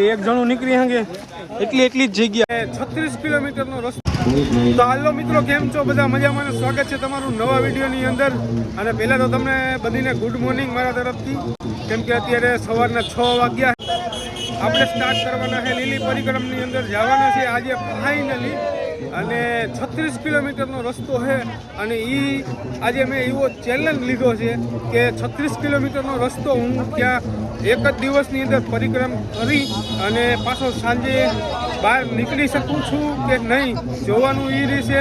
એક જણું નીકળી હંગે એટલી જ જગ્યા 36 કિલોમીટરનો રસ્તો. તો હાલો મિત્રો, કેમ છો બધા? મજામાં? સ્વાગત છે તમારું નવા વિડીયોની અંદર. અને પહેલા તો તમને બધીને ગુડ મોર્નિંગ મારા તરફથી, કેમ કે અત્યારે સવારના 6 વાગ્યા. આપણે સ્ટાર્ટ કરવાના છે લીલી પરિક્રમની અંદર જવાના છે આજે ફાઇનલી. અને 36 કિલોમીટરનો રસ્તો છે. અને આજે મેં એવો ચેલેન્જ લીધો છે કે 36 કિલોમીટરનો રસ્તો હું ત્યાં એક જ દિવસની અંદર પરિક્રમ કરી અને પાછો સાંજે બહાર નીકળી શકું છું કે નહીં, જોવાનું એ રહેશે.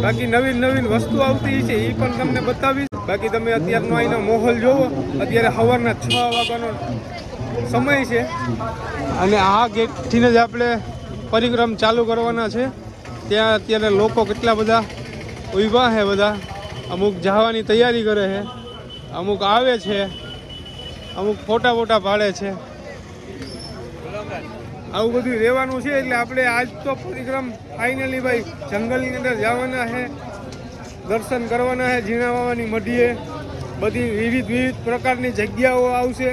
બાકી નવીન વસ્તુ આવતી છે એ પણ તમને બતાવીશ. બાકી તમે અત્યારનો અહીંનો માહોલ જોવો. અત્યારે સવારના 6 વાગ્યાનો સમય છે અને આ ગેટથી જ આપણે પરિક્રમ ચાલુ કરવાના છે. ત્યાં અત્યારે લોકો કેટલા બધા ઊભા છે, બધા અમુક જવાની તૈયારી કરે છે, અમુક આવે છે, અમુક ફોટા પાડે છે. આવું બધું રહેવાનું છે. એટલે આપણે આજ તો પરિક્રમ ફાઇનલી ભાઈ જંગલની અંદર જવાના છે, દર્શન કરવાના છે. ઝીણા બાવાની મઢીએ બધી વિવિધ પ્રકારની જગ્યાઓ આવશે,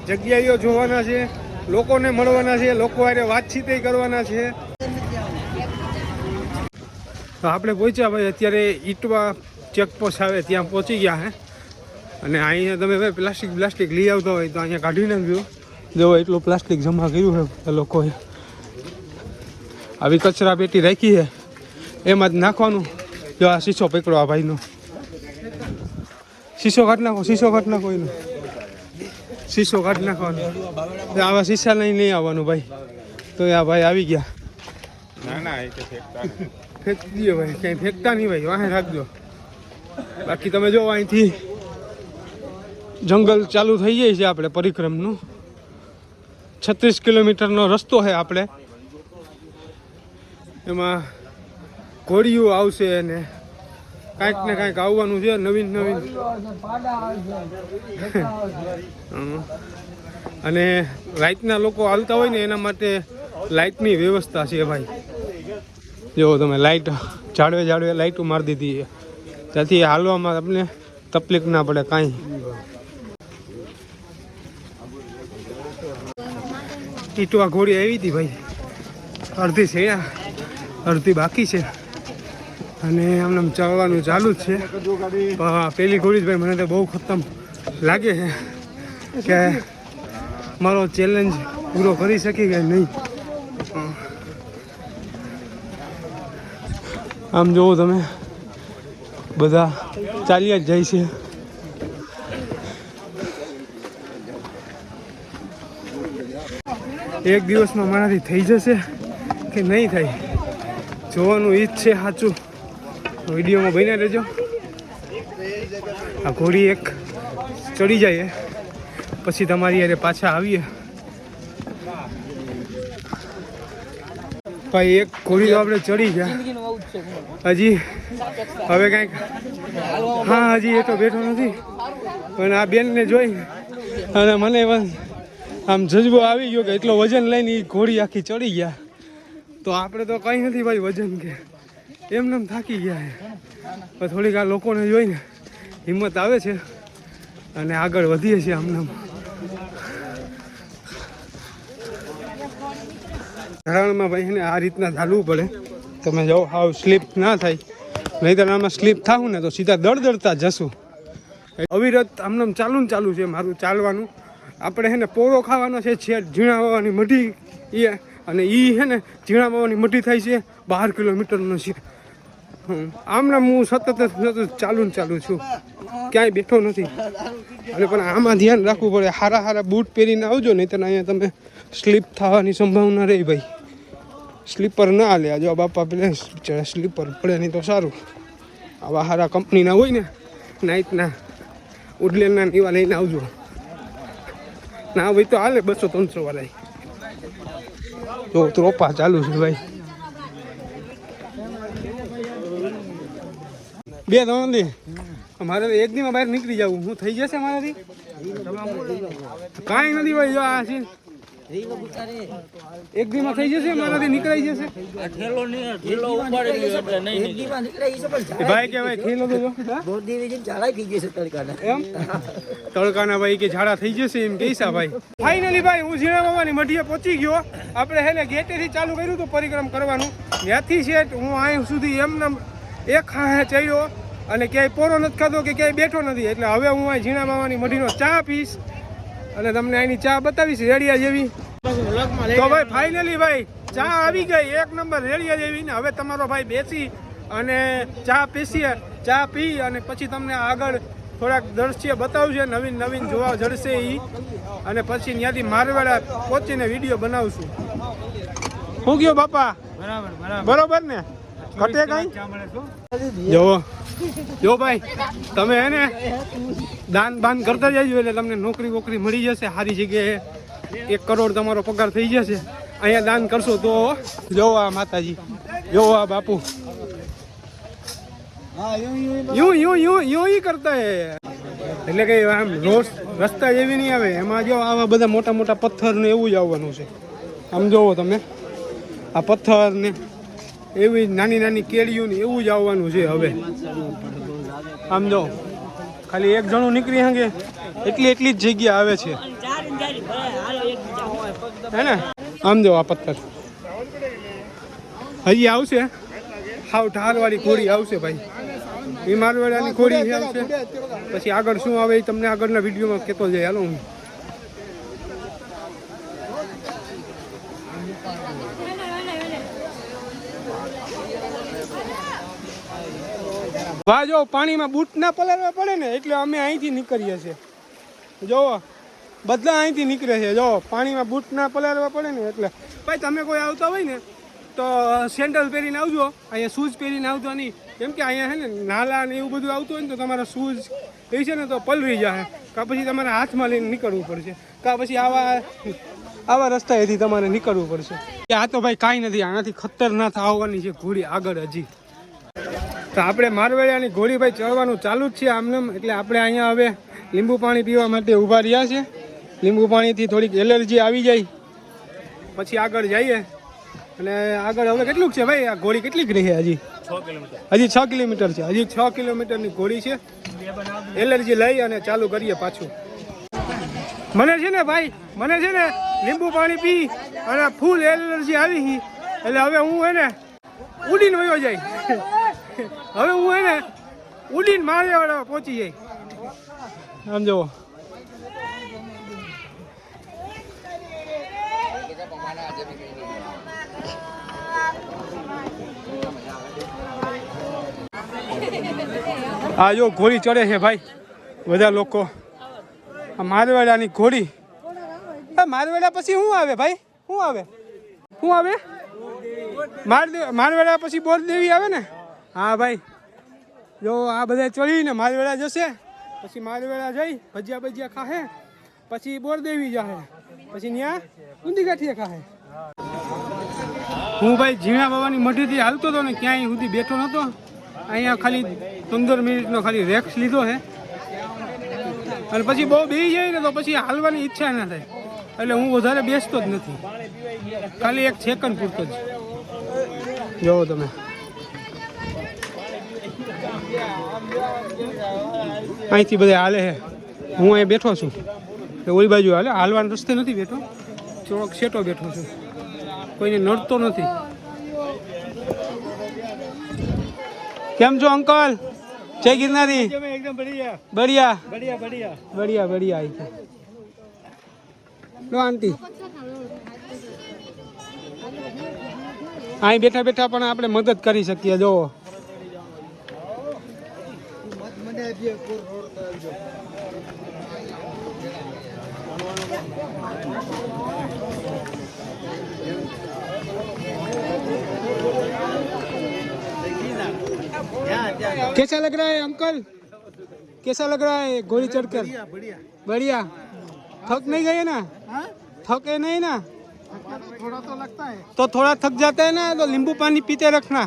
જગ્યાઓ જોવાના છે, લોકોને મળવાના છે, લોકો હારે વાતચીત કરવાના છે. તો આપણે પહોંચ્યા ભાઈ અત્યારે ઈટવા ચેકપોસ્ટ આવે ત્યાં પહોંચી ગયા હે. અને અહીંયા તમે ભાઈ પ્લાસ્ટિક લઈ આવતા હોય તો અહીંયા કાઢી નાખ્યું. જો એટલું પ્લાસ્ટિક જમા કર્યું છે લોકોએ. આવી કચરા પેટી રાખી છે, એમાં જ નાખવાનું. જો આ શીશો પકડો આ ભાઈનો, શીશો કાઢી નાખો એનો શીશો કાઢી નાખવાનો. આવા શીશા નહીં આવવાનું ભાઈ. તો આ ભાઈ આવી ગયા. ના ફેંકી દો ભાઈ, ક્યાંય ફેંકતા નહીં ભાઈ, વાહે રાખજો. બાકી તમે જો અહીંથી જંગલ ચાલુ થઈ જાય છે આપણે પરિક્રમનું. 36 કિલોમીટરનો રસ્તો છે આપણે. એમાં ઘોડીઓ આવશે અને કાંઈક ને કાંઈક આવવાનું છે નવીન. અને રાતના લોકો હાલતા હોય ને એના માટે લાઇટની વ્યવસ્થા છે ભાઈ. જો તમે લાઇટ જાડવે લાઇટો મારી દીધી છે, ત્યાંથી હાલવામાં તમને તકલીફ ના પડે કાંઈ. ઈટવા ઘોડી આવી હતી ભાઈ, અડધી છે, અડધી બાકી છે. અને આમને ચાલવાનું ચાલુ જ છે. પેલી ઘોડી જ ભાઈ મને તો બહુ ખતમ લાગે છે કે મારો ચેલેન્જ પૂરો કરી શકી કે નહીં. આમ જોવો તમે, બધા ચાલ્યા જ જાય છે. એક દિવસમાં મારાથી થઈ જશે કે નહીં થાય જોવાનું ઈ જ છે સાચું. વિડીયોમાં બન્યા રહેજો. આ ઘોડી એક ચડી જાય પછી તમારી યારે પાછા આવીએ. ભાઈ એક ઘોડી તો આપણે ચડી ગયા, હજી હવે કાંઈક. હા હજી એ તો બેઠો નથી, પણ આ બેનને જોઈ અને મને આમ જજ્બો આવી ગયો કે એટલો વજન લઈને એ ઘોડી આખી ચડી ગયા. તો આપણે તો કંઈ નથી ભાઈ વજન કે એમને થાકી ગયા છે. થોડીક આ લોકોને જોઈને હિંમત આવે છે અને આગળ વધીએ છીએ આમને. ધરાણમાં ભાઈ ને આ રીતના ચાલવું પડે. તમે જાઓ હાવ સ્લીપ ના થાય, નહીંતર આમાં સ્લીપ થાવું ને તો સીધા દળદળતા જશું. અવિરત આમને ચાલુ છે મારું ચાલવાનું. આપણે છે ને પોરો ખાવાનો છે ઝીણા બાવાની મઢી એ, અને એ છે ને ઝીણા બાવાની મઢી થાય છે 12 કિલોમીટરનો છે. આમના હું સતત ચાલુ છું, ક્યાંય બેઠો નથી. અને પણ આમાં ધ્યાન રાખવું પડે, સારા બૂટ પહેરીને આવજો, નહીં તો અહીંયા તમે સ્લીપ થવાની સંભાવના રહી ભાઈ. સ્લીપર ના હાલે. જો બાપા પેલા સ્લીપર પડે નહીં તો સારું. આવા સારા કંપનીના હોય ને નાઇટના ઉડલેના એવા લઈને આવજો. ના ભાઈ તો હાલે 200-300 વાળા. જો ત્રોપા ચાલુ છે ભાઈ. બે ત્રણ મારે એક દીમાં બહાર નીકળી જવું. હું થઈ જશે મારાથી? કાંઈ નથી ભાઈ. જો આ છે એક દીમાં થઈ જશે, મારાથી નીકળાઈ જશે. ભાઈ કે ભાઈ ખેલો તો જો એમ તડકાના ભાઈ કે ઝાડા થઈ જશે એમ કહીશા ભાઈ. ફાઇનલી ભાઈ હું ઝીણા બાબાની મઢીએ પહોંચી ગયો. આપણે હેને ગેટેથી ચાલુ કર્યું હતું પરિક્રમ કરવાનું. ત્યાંથી છે હું અહીં સુધી એમને એક ખાહે ચડ્યો અને ક્યાંય પોરો નથી ખાધો કે ક્યાંય બેઠો નથી. એટલે હવે હું અહીં ઝીણા બાબાની મઢીનો ચા પીશ અને તમને અહીંની ચા બતાવીશ રેડિયા જેવી. તો ભાઈ ફાઇનલી ભાઈ ચા આવી ગઈ એક નંબર રેડિયા જેવી ને. હવે તમારો ભાઈ બેસી અને ચા પીસીએ, ચા પી અને પછી તમને આગળ થોડાક દ્રશ્ય બતાવશે, નવીન નવીન જોવા જડશે એ. અને પછી ત્યાંથી મારવાડા પહોંચીને વિડીયો બનાવશું. શું ગયો બાપા? બરોબર ને? ઘટે કઈ? જો ભાઈ તમે હે ને દાન બાન કરતા જજો એટલે તમને નોકરી વોકરી મળી જશે સારી જગ્યાએ. 1 કરોડ તમારો પગાર થઈ જશે અહીંયા દાન કરશો તો. જો આ માતાજી, જો આ બાપુ यूं यूं यूं यूं ही करता है. એટલે કે આમ રોડ રસ્તા જેવી નહીં આવે, એમાં જો આવા બધા મોટા મોટા પથ્થર ને એવું જ આવવાનું છે. આમ જોવો તમે આ પથ્થર ને એવી નાની નાની કેળીઓ ને એવું જ આવવાનું છે. હવે આમ જો ખાલી એક જણું નીકળી શકે એટલી જ જગ્યા આવે છે હે ને. આમ જો આ પથ્થર હજી આવશે, હાવ ઢાલવાળી ઘોડી આવશે ભાઈ. એ મારવાડાની ઘોડી આવશે. પછી આગળ શું આવે એ તમને આગળના વિડીયોમાં કહેતો જાય. હાલો હું વાહ જો પાણીમાં બૂટ ના પલાળવા પડે ને એટલે અમે અહીંથી નીકળીએ છીએ. જો બધા અહીંથી નીકળે છે. જો પાણીમાં બૂટ ના પલાળવા પડે ને એટલે. ભાઈ તમે કોઈ આવતા હોય ને તો સેન્ડલ પહેરીને આવજો, અહીંયા શૂઝ પહેરીને આવતો નહીં. કેમ કે અહીંયા છે ને નાલા ને એવું બધું આવતું હોય ને તો તમારા શૂઝ એ છે ને તો પલળી જાય, કાં પછી તમારે હાથમાં લઈને નીકળવું પડશે, કાં પછી આવા રસ્તાએથી તમારે નીકળવું પડશે. આ તો ભાઈ કાંઈ નથી, આનાથી ખતરનાક આવવાની છે ઘોડી આગળ હજી. તો આપણે મારવાડિયાની ઘોડી ભાઈ ચડવાનું ચાલુ જ છે આમનેમ. એટલે આપણે અહીંયા હવે લીંબુ પાણી પીવા માટે ઊભા રહ્યા છે. લીંબુ પાણીથી થોડીક એલર્જી આવી જાય પછી આગળ જઈએ. અને આગળ હવે કેટલું છે ભાઈ? આ ઘોડી કેટલીક રહી હજી? 6 કિલોમીટર છે. હજી 6 કિલોમીટરની ઘોડી છે. એલર્જી લઈ અને ચાલુ કરીએ પાછું. મને છે ને ભાઈ, મને છે ને લીંબુ પાણી પી અને ફૂલ એલર્જી આવી એટલે હવે હું હે ને ઉડીને વયો જાય. હવે હું હે ને ઉડીને મારવાડા પહોંચી જાય. આમ જુઓ આ જો ઘોડી ચડે છે ભાઈ બધા લોકો. આ મારવાડાની ઘોડી. મારવાડા પછી શું આવે ભાઈ? શું આવે? શું આવે? મારવાડા પછી બોરદેવી આવે ને? હા ભાઈ જો આ બધા ચડીને મારવાડા જશે, પછી મારવાડા જઈ ભજીયા ખાહે, પછી બોરદેવી જાહે, પછી ત્યાં ઊંધી ગાંઠિયા ખાહે. હું ભાઈ ઝીણા બાબાની મઢીથી હાલતો હતો ને ક્યાંય સુધી બેઠો નહોતો. અહીંયા ખાલી 15 મિનિટનો ખાલી રેક્સ લીધો છે અને પછી બહુ બેસી જાય ને તો પછી હાલવાની ઈચ્છા ના થાય. એટલે હું વધારે બેસતો જ નથી, ખાલી 1 સેકન્ડ પૂરતો જ. જોવો તમે અહીંથી બધા હાલે છે, હું અહીં બેઠો છું. ઓલી બાજુ હાલવાનો રસ્તે નથી બેઠો, થોડોક સેટો બેઠો છું, કોઈને નડતો નથી. કેમ છો અંકલ? જય ગિરનારી. એકદમ બઢિયા બઢિયા બઢિયા બઢિયા બઢિયા. લો આંટી અહીં બેઠા બેઠા પણ આપણે મદદ કરી શકીએ. જો कैसा लग रहा है अंकल? कैसा लग रहा है घोड़ी चढ़कर? बढ़िया. थक नहीं गए ना? थके नहीं ना? थोड़ा तो लगता है. तो थोड़ा थक जाता है ना तो नींबू पानी पीते रखना.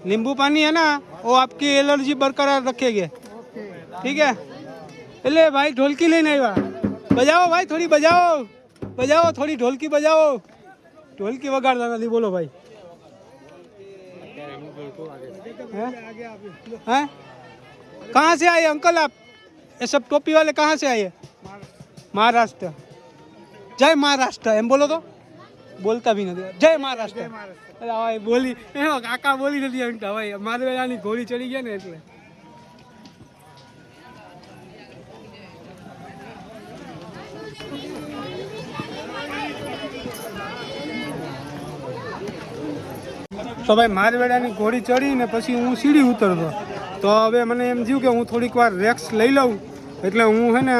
नींबू पानी है ना वो आपकी एलर्जी बरकरार रखेगी. ठीक है? એટલે ભાઈ ઢોલકી લઈને આવ્યા. બજાવો ભાઈ, થોડી બજાવો. बजाओ थोड़ी ढोलकी बजाओ ढोलकी वगाड़ता नहीं बोलो भाई हैं कहाँ से आए अंकल आप ये सब टोपी वाले कहाँ से आए महाराष्ट्र जय महाराष्ट्र एम बोलो तो बोलता भी नहीं जय महाराष्ट्र अरे भाई बोली काका बोली नहीं अंकल भाई मारवेलानी घोड़ी चढ़ी गया ने એટલે તો ભાઈ મારવેડાની ઘોડી ચડી ને પછી હું સીડી ઉતરતો તો હવે મને એમ થયું કે હું થોડીક વાર રેક્સ લઈ લઉં એટલે હું હે ને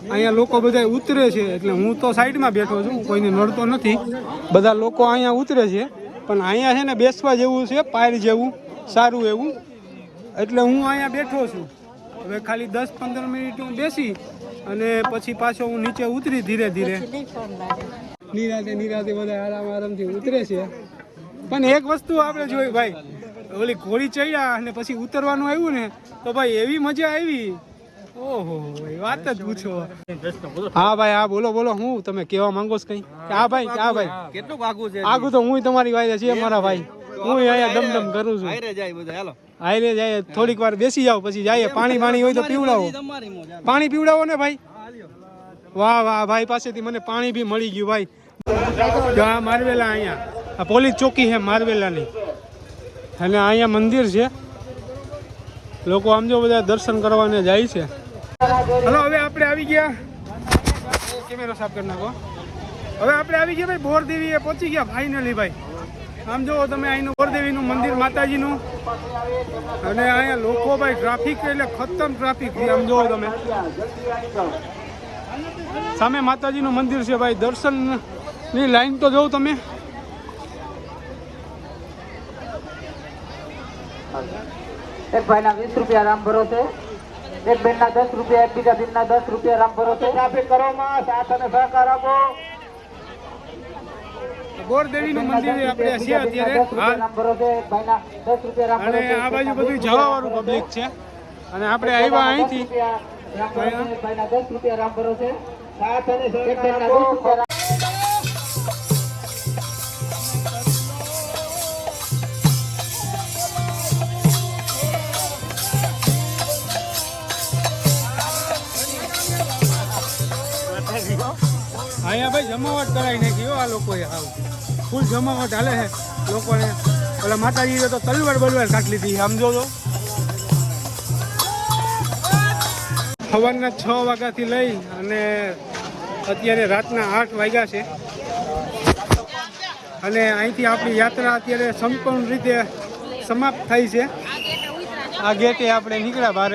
અહીંયા લોકો બધા ઉતરે છે એટલે હું તો સાઈડમાં બેઠો છું કોઈને નડતો નથી બધા લોકો અહીંયા ઉતરે છે પણ અહીંયા છે ને બેસવા જેવું છે પાયર જેવું સારું એવું એટલે હું અહીંયા બેઠો છું હવે ખાલી 10-15 મિનિટ હું બેસી અને પછી પાછો હું નીચે ઉતરી ધીરે ધીરે નિરાતે બધા આરામથી ઉતરે છે પણ એક વસ્તુ આપણે જોઈ ભાઈ ઓલી ઘોડી ચડ્યા અને પછી ઉતરવાનું આવ્યું ને તો ભાઈ એવી મજા આવી ઓહો વાત જ પૂછો હા ભાઈ હા બોલો બોલો હું તમે કહેવા માંગો છો કઈ હા ભાઈ કેટલું આગું છે આગું તો હું તમારી વાય છે મારા ભાઈ હું અહીંયા દમદમ કરું છું હારે જાય બધા હાલો હારે જાય થોડીક વાર બેસી જાવ પછી જાય પાણી હોય તો પીવડાવો પાણી પીવડાવો ને ભાઈ વાહ વાહ ભાઈ પાસેથી મને પાણી બી મળી ગયું ભાઈ હા મારવેલા અહીંયા આ પોલીસ ચોકી છે મારવેલાની અને અહીંયા મંદિર છે લોકો આમ જો બધા દર્શન કરવાને જાય છે હલો હવે આપણે આવી ગયા કેમેરો સાફ કરી નાખો હવે આપણે આવી ગયા ભાઈ બોરદેવીએ પહોંચી ગયા ફાઇનલી ભાઈ આમ જો તમે અહીંનું બોરદેવીનું મંદિર માતાજીનું અને અહીંયા લોકો ભાઈ ટ્રાફિક એટલે ખતમ ટ્રાફિક આમ જો તમે સામે માતાજીનું મંદિર છે ભાઈ દર્શનની લાઈન તો જોઉં તમે एक भाई ना 20 रुपया राम भरोसे एक बेन ना 10 रुपया एक बीजा दिन ना 10 रुपया राम भरोसे ट्राफिक करो માં સાથ અને સહકાર આપો બોરદેવીનું મંદિર આપણે છે અત્યારે રામ ભરોસે એક ભાઈ ના 10 રૂપિયા રામ અને આ બાજુ બધું જવા વાળું પબ્લિક છે અને આપણે આવ્યા અહીંથી ભાઈ ના 10 રૂપિયા રામ ભરોસે સાથ અને સહકાર આપો અહીંયા ભાઈ જમાવટ કરાવી નાખી આ લોકોએ આવ ફૂલ જમાવટ હાલે છે લોકોને ઓલા માતાજીએ તો તલવાર બલવાર કાઢી લીધી આમ જો તો સવારના 6 વાગ્યાથી લઈ અને અત્યારે રાતના 8 વાગ્યા છે અને અહીંથી આપણી યાત્રા અત્યારે સંપૂર્ણ રીતે સમાપ્ત થઈ છે આ ગેટે આપણે નીકળ્યા બહાર